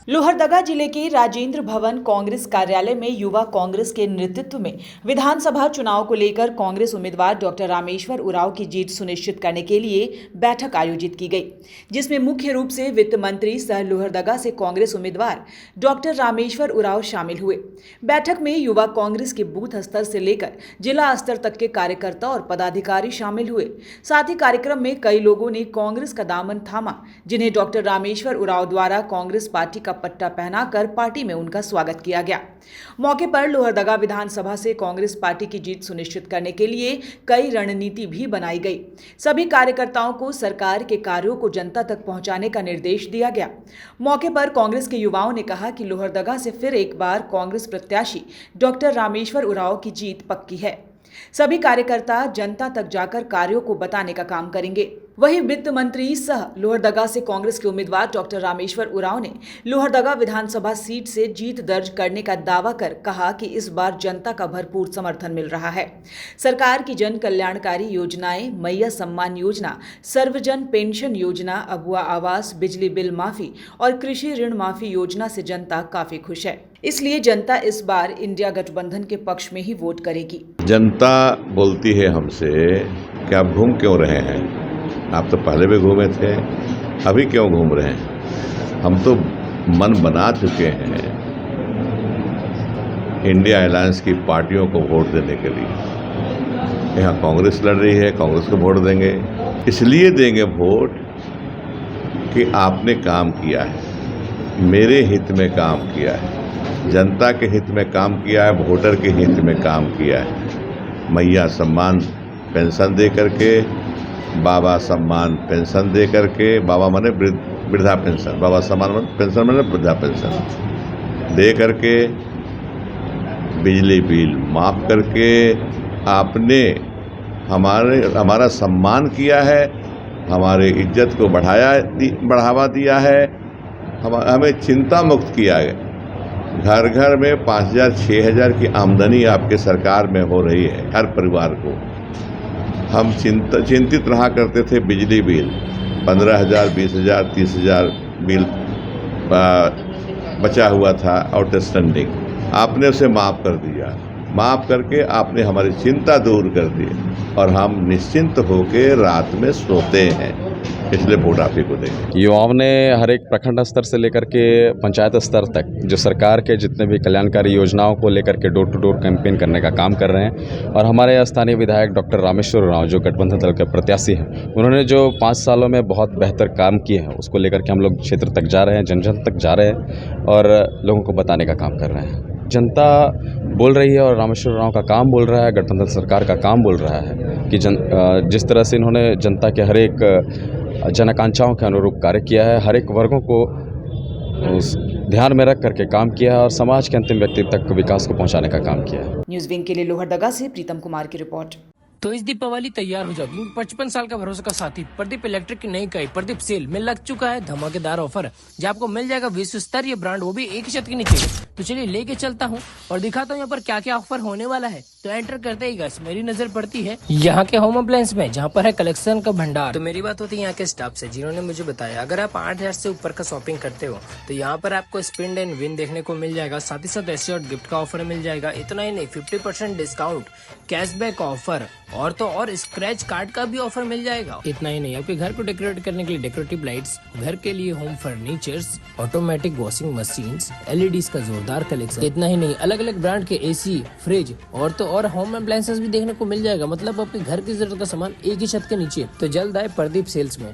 लोहरदगा जिले के राजेंद्र भवन कांग्रेस कार्यालय में युवा कांग्रेस के नेतृत्व में विधानसभा चुनाव को लेकर कांग्रेस उम्मीदवार डॉक्टर रामेश्वर उरांव की जीत सुनिश्चित करने के लिए बैठक आयोजित की गई, जिसमें मुख्य रूप से वित्त मंत्री सह लोहरदगा से कांग्रेस उम्मीदवार डॉक्टर रामेश्वर उरांव शामिल हुए। बैठक में युवा कांग्रेस के बूथ स्तर से लेकर जिला स्तर तक के कार्यकर्ता और पदाधिकारी शामिल हुए। साथ ही कार्यक्रम में कई लोगों ने कांग्रेस का दामन थामा, जिन्हें डॉक्टर रामेश्वर उरांव द्वारा कांग्रेस पार्टी का पट्टा पहनाकर पार्टी में उनका स्वागत किया गया। मौके पर लोहरदगा विधानसभा से कांग्रेस पार्टी की जीत सुनिश्चित करने के लिए कई रणनीति भी बनाई गई। सभी कार्यकर्ताओं को सरकार के कार्यों को जनता तक पहुंचाने का निर्देश दिया गया। मौके पर कांग्रेस के युवाओं ने कहा कि लोहरदगा से फिर एक बार कांग्रेस प्रत्याशी डॉक्टर रामेश्वर उरांव की जीत पक्की है। सभी कार्यकर्ता जनता तक जाकर कार्यों को बताने का काम करेंगे। वहीं वित्त मंत्री सह लोहरदगा से कांग्रेस के उम्मीदवार डॉक्टर रामेश्वर उरांव ने लोहरदगा विधानसभा सीट से जीत दर्ज करने का दावा कर कहा कि इस बार जनता का भरपूर समर्थन मिल रहा है। सरकार की जन कल्याणकारी योजनाएं, मैया सम्मान योजना, सर्वजन पेंशन योजना, अबुआ आवास, बिजली बिल माफी और कृषि ऋण माफी योजना से जनता काफी खुश है। इसलिए जनता इस बार इंडिया गठबंधन के पक्ष में ही वोट करेगी। जनता बोलती है हमसे कि आप घूम क्यों रहे हैं, आप तो पहले भी घूमे थे, अभी क्यों घूम रहे हैं। हम तो मन बना चुके हैं इंडिया अलायंस की पार्टियों को वोट देने के लिए। यहाँ कांग्रेस लड़ रही है, कांग्रेस को वोट देंगे। इसलिए देंगे वोट कि आपने काम किया है, मेरे हित में काम किया है, जनता के हित में काम किया है, वोटर के हित में काम किया है। मैया सम्मान पेंशन दे करके, बाबा सम्मान पेंशन दे करके, बाबा माने वृद्धा पेंशन, बाबा सम्मान पेंशन माने वृद्धा पेंशन दे करके, बिजली बिल माफ करके आपने हमारा सम्मान किया है, हमारे इज्जत को बढ़ावा दिया है, हमें चिंता मुक्त किया है। घर घर में 5,000 6,000 की आमदनी आपके सरकार में हो रही है हर परिवार को। हम चिंतित रहा करते थे, बिजली बिल 15,000 20,000 30,000 बिल बचा हुआ था आउटस्टैंडिंग, आपने उसे माफ़ कर दिया। माफ़ करके आपने हमारी चिंता दूर कर दी और हम निश्चिंत होकर रात में सोते हैं। इसलिए वोट आप ही को देंगे। युवाओं ने हर एक प्रखंड स्तर से लेकर के पंचायत स्तर तक जो सरकार के जितने भी कल्याणकारी योजनाओं को लेकर के डोर टू डोर कैंपेन करने का काम कर रहे हैं। और हमारे स्थानीय विधायक डॉक्टर रामेश्वर उरांव जो गठबंधन दल के प्रत्याशी हैं, उन्होंने जो 5 सालों में बहुत बेहतर काम किए हैं उसको लेकर के हम लोग क्षेत्र तक जा रहे हैं, जन जन तक जा रहे हैं और लोगों को बताने का काम कर रहे हैं। जनता बोल रही है और रामेश्वर उरांव का काम बोल रहा है, गठबंधन सरकार का काम बोल रहा है कि जिस तरह से इन्होंने जनता के हर एक जन आकांक्षाओं के अनुरूप कार्य किया है, हर एक वर्गों को ध्यान में रख करके काम किया है और समाज के अंतिम व्यक्ति तक विकास को पहुंचाने का काम किया है। न्यूज़ विंग के लिए लोहरदगा से प्रीतम कुमार की रिपोर्ट। तो इस दीपावली तैयार हो जाओ, क्योंकि 55 साल का भरोसा का साथी प्रदीप इलेक्ट्रिक की नई इकाई प्रदीप सेल में लग चुका है धमाकेदार ऑफर, जहाँ आपको मिल जाएगा विश्व स्तरीय ब्रांड, वो भी एक ही छत के नीचे। तो चलिए लेके चलता हूँ और दिखाता हूँ यहाँ पर क्या क्या ऑफर होने वाला है। तो एंटर करते ही गाइस मेरी नजर पड़ती है यहाँ के होम अप्लायंस में, जहाँ पर है कलेक्शन का भंडार। तो मेरी बात होती है यहाँ के स्टाफ से, जिन्होंने मुझे बताया अगर आप 8,000 से ऊपर का शॉपिंग करते हो तो यहाँ पर आपको स्पिन एंड विन देखने को मिल जाएगा। साथ ही साथ एश्योर्ड गिफ्ट का ऑफर मिल जाएगा। इतना ही नहीं, 50% डिस्काउंट, कैशबैक ऑफर और तो और स्क्रैच कार्ड का भी ऑफर मिल जाएगा। इतना ही नहीं, आपके घर को डेकोरेट करने के लिए डेकोरेटिव लाइट्स, घर के लिए home furnitures, automatic washing machines, LEDs का जोरदार कलेक्शन। इतना ही नहीं, अलग अलग ब्रांड के एसी, फ्रिज और तो और होम अप्लायंसेस भी देखने को मिल जाएगा। मतलब आपके घर की जरूरत का सामान एक ही छत के नीचे। तो जल्द आए प्रदीप सेल्स में।